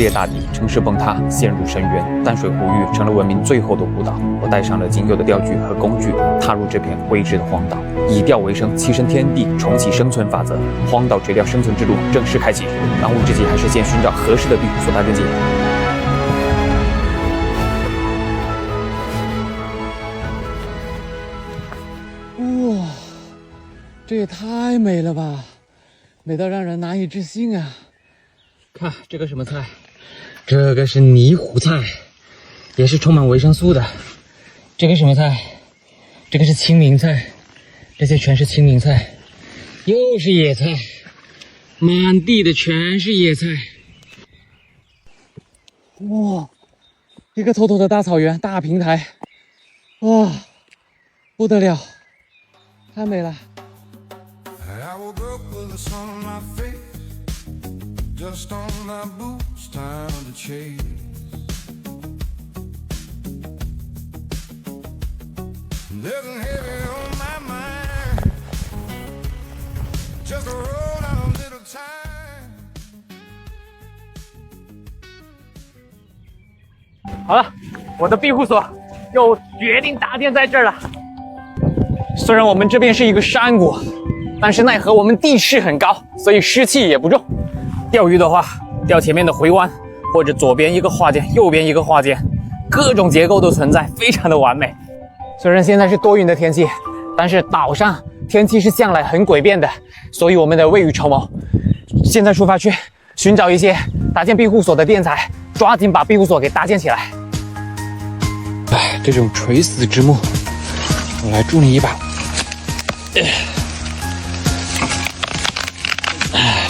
业大地，城市崩塌，陷入深渊。淡水湖域成了文明最后的孤岛。我带上了仅有的钓具和工具，踏入这片未知的荒岛，以钓为生，栖身天地，重启生存法则。荒岛垂钓生存之路正式开启。当务之急还是先寻找合适的庇护所搭根基。哇，这也太美了吧！美到让人难以置信啊！看这个什么菜？这个是泥糊菜，也是充满维生素的。这个什么菜？这个是青明菜，这些全是青明菜，又是野菜，满地的全是野菜。哇，一个妥妥的大草原，大平台，哇，不得了，太美了。Just on my boots, time to chase. Nothing heavy on my mind. Just a roll out a little time. 好了，我的庇护所又决定搭建在这儿了。虽然我们这边是一个山谷，但是奈何我们地势很高，所以湿气也不重。钓鱼的话，钓前面的回弯，或者左边一个划间，右边一个划间，各种结构都存在，非常的完美。虽然现在是多云的天气，但是岛上天气是向来很诡变的，所以我们得未雨绸缪。现在出发去寻找一些搭建庇护所的垫材，抓紧把庇护所给搭建起来。哎，这种垂死之木，我来助你一把。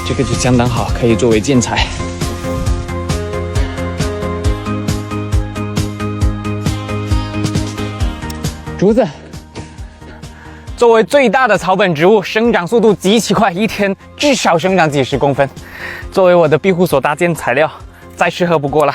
这个就相当好，可以作为建材。竹子作为最大的草本植物，生长速度极其快，一天至少生长几10公分。作为我的庇护所搭建材料，再适合不过了。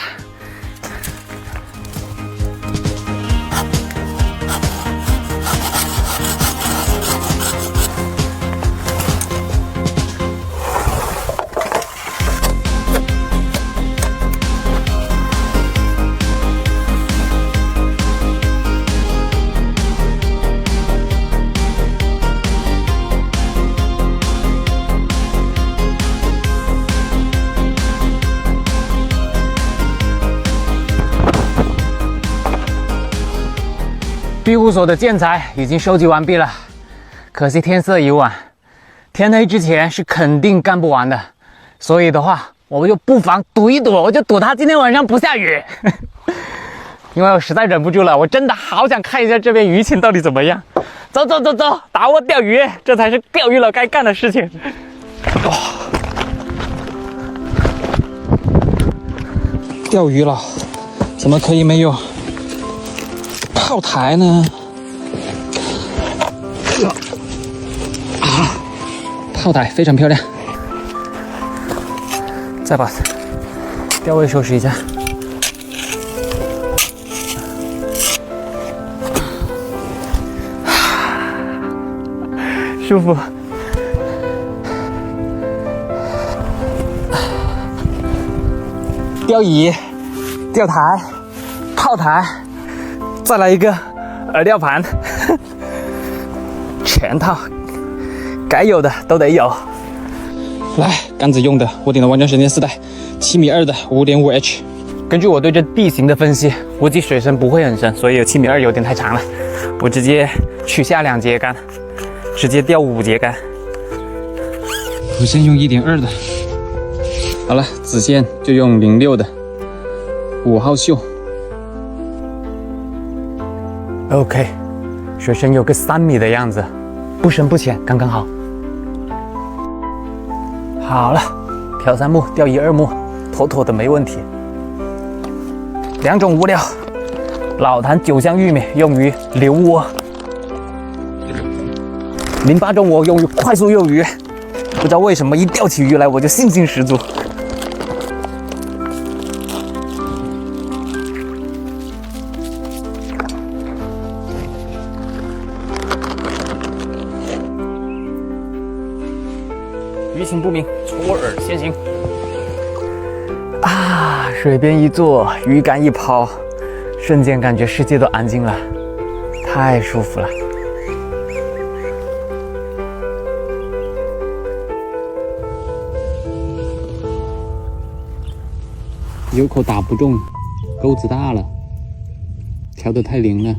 庇护所的建材已经收集完毕了，可惜天色已晚，天黑之前是肯定干不完的。所以的话，我们就不妨赌一赌，我就赌他今天晚上不下雨。因为我实在忍不住了，我真的好想看一下这边鱼情到底怎么样。走走走走，打我钓鱼，这才是钓鱼佬该干的事情。哇，钓鱼佬怎么可以没有炮台呢？炮台非常漂亮。再把钓位收拾一下。舒服。钓椅、钓台、炮台。再来一个饵料盘，全套，该有的都得有。来，杆子用的我点了完整神剑4代，7.2米的5.5H。根据我对这地形的分析，估计水深不会很深，所以7.2米有点太长了。我直接取下2节杆，直接钓5节杆。我先用1.2的。好了，子线就用06的5号袖。OK， 水深有个3米的样子，不深不浅，刚刚好。好了，挑3目，钓1、2目，妥妥的没问题。2种物料，老坛9香玉米用于留窝，08中我用于快速诱鱼。不知道为什么一钓起鱼来我就信心十足。鱼情不明，搓饵先行。啊，水边一坐，鱼竿一抛，瞬间感觉世界都安静了，太舒服了。有口打不中，钩子大了，调得太灵了。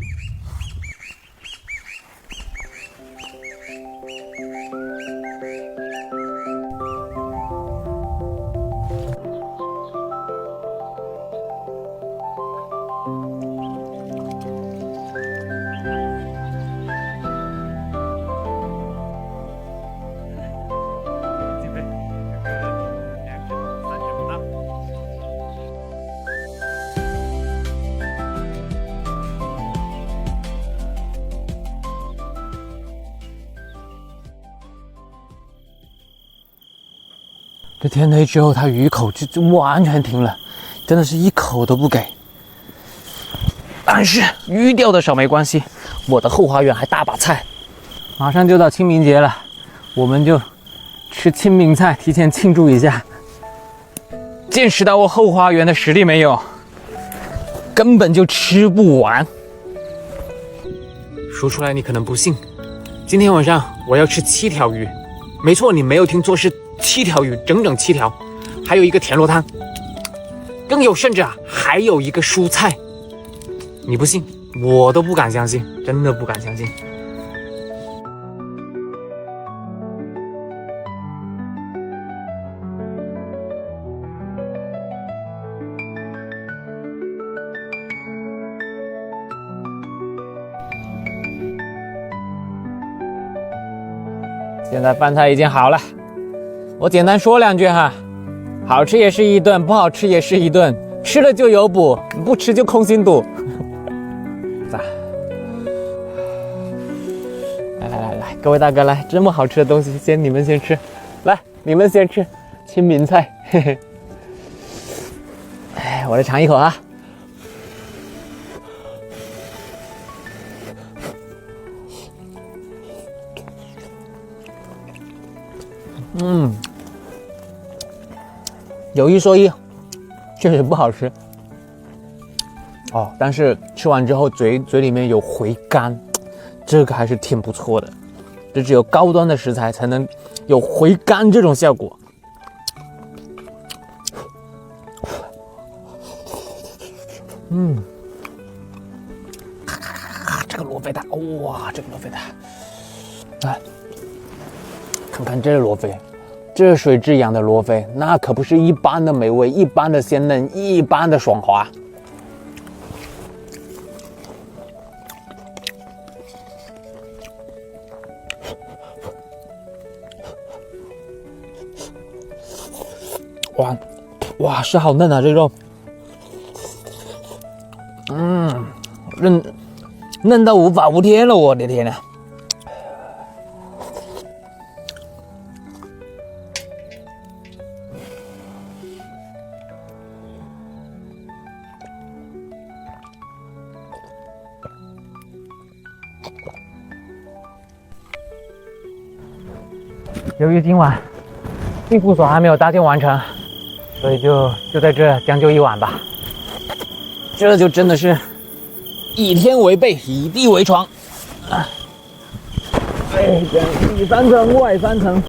这天黑之后，它鱼口就完全停了，真的是一口都不给。但是鱼钓的少没关系，我的后花园还大把菜。马上就到清明节了，我们就吃清明菜，提前庆祝一下。见识到我后花园的实力没有？根本就吃不完。说出来你可能不信，今天晚上我要吃7条鱼。没错，你没有听错，是7条鱼，整整7条，还有一个田螺汤，更有甚者啊，还有一个蔬菜。你不信，我都不敢相信，真的不敢相信。现在饭菜已经好了，我简单说2句哈，好吃也是一顿，不好吃也是一顿，吃了就有补，不吃就空心肚。来，各位大哥来，这么好吃的东西，你们先吃，来，你们先吃清明菜，嘿嘿。哎，我来尝一口啊。有一说一，确实不好吃哦，但是吃完之后嘴里面有回甘，这个还是挺不错的。这只有高端的食材才能有回甘这种效果。这个罗非大，哇，这个罗非大，来看看这个罗非。这水质养的罗非，那可不是一般的美味，一般的鲜嫩，一般的爽滑。哇，是好嫩啊，这肉，嫩到无法无天了，我的天哪！由于今晚庇护所还没有搭建完成，所以就在这将就一晚吧。这就真的是以天为被，以地为床，里3层外3层。